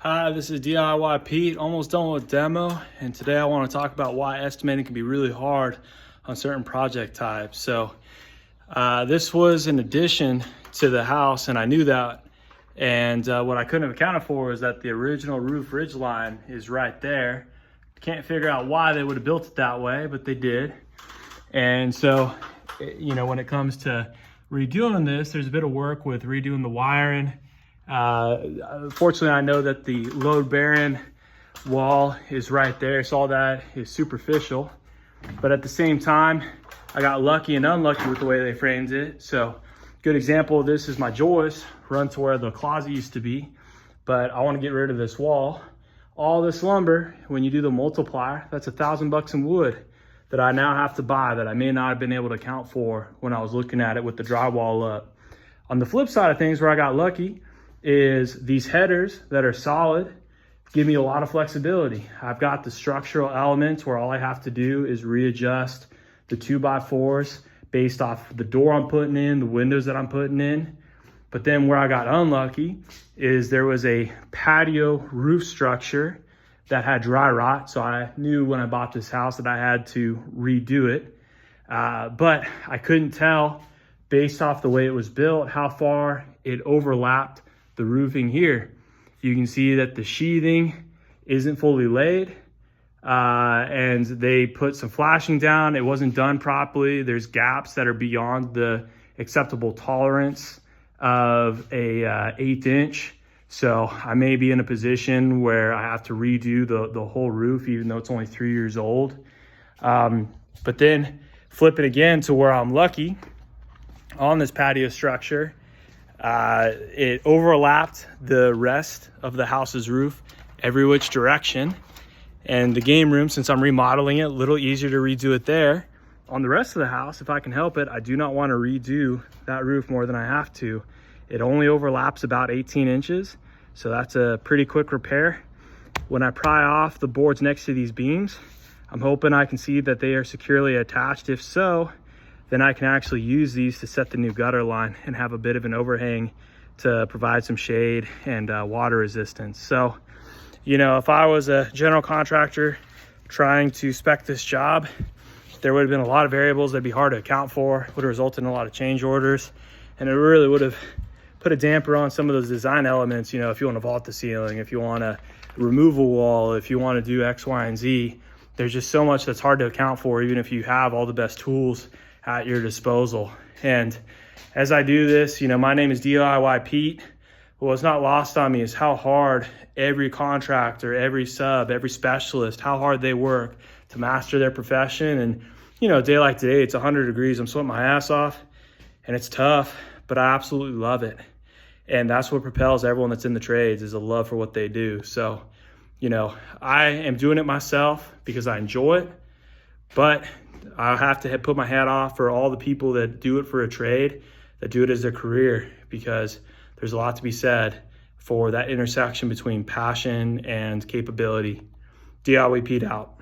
Hi, this is DIY Pete, almost done with demo, and today I want to talk about why estimating can be really hard on certain project types. So this was an addition to the house, and I knew that. And what I couldn't have accounted for is that the original roof ridge line is right there. Can't figure out why they would have built it that way, but they did. And so, when it comes to redoing this, there's a bit of work with redoing the wiring. Fortunately, I know that the load bearing wall is right there, so all that is superficial. But at the same time, I got lucky and unlucky with the way they framed it. So good example of this is my joist run to where the closet used to be, but I want to get rid of this wall. All this lumber, when you do the multiplier, that's $1,000 in wood that I now have to buy that I may not have been able to account for when I was looking at it with the drywall up. On the flip side of things, where I got lucky is these headers that are solid give me a lot of flexibility. I've got the structural elements where all I have to do is readjust the 2x4s based off the door I'm putting in, the windows that I'm putting in. But then where I got unlucky is there was a patio roof structure that had dry rot. So I knew when I bought this house that I had to redo it. But I couldn't tell based off the way it was built, how far it overlapped the roofing here. You can see that the sheathing isn't fully laid, and they put some flashing down. It wasn't done properly. There's gaps that are beyond the acceptable tolerance of a 1/8 inch. So I may be in a position where I have to redo the whole roof, even though it's only 3 years old. But then flip it again to where I'm lucky on this patio structure. It overlapped the rest of the house's roof every which direction. And the game room, since I'm remodeling it, a little easier to redo it there. On the rest of the house, if I can help it, I do not want to redo that roof more than I have to. It only overlaps about 18 inches. So that's a pretty quick repair. When I pry off the boards next to these beams, I'm hoping I can see that they are securely attached. If so, then I can actually use these to set the new gutter line and have a bit of an overhang to provide some shade and water resistance. So, if I was a general contractor trying to spec this job, there would have been a lot of variables that'd be hard to account for, would have resulted in a lot of change orders, and it really would have put a damper on some of those design elements. If you want to vault the ceiling, if you want to remove a wall, if you want to do X, Y, and Z, there's just so much that's hard to account for, even if you have all the best tools at your disposal. And as I do this, my name is DIY Pete. What's not lost on me is how hard every contractor, every sub, every specialist, how hard they work to master their profession. And, a day like today, it's 100 degrees. I'm sweating my ass off and it's tough, but I absolutely love it. And that's what propels everyone that's in the trades, is a love for what they do. So, I am doing it myself because I enjoy it, but I have to put my hat off for all the people that do it for a trade, that do it as a career, because there's a lot to be said for that intersection between passion and capability. DIY Pete out.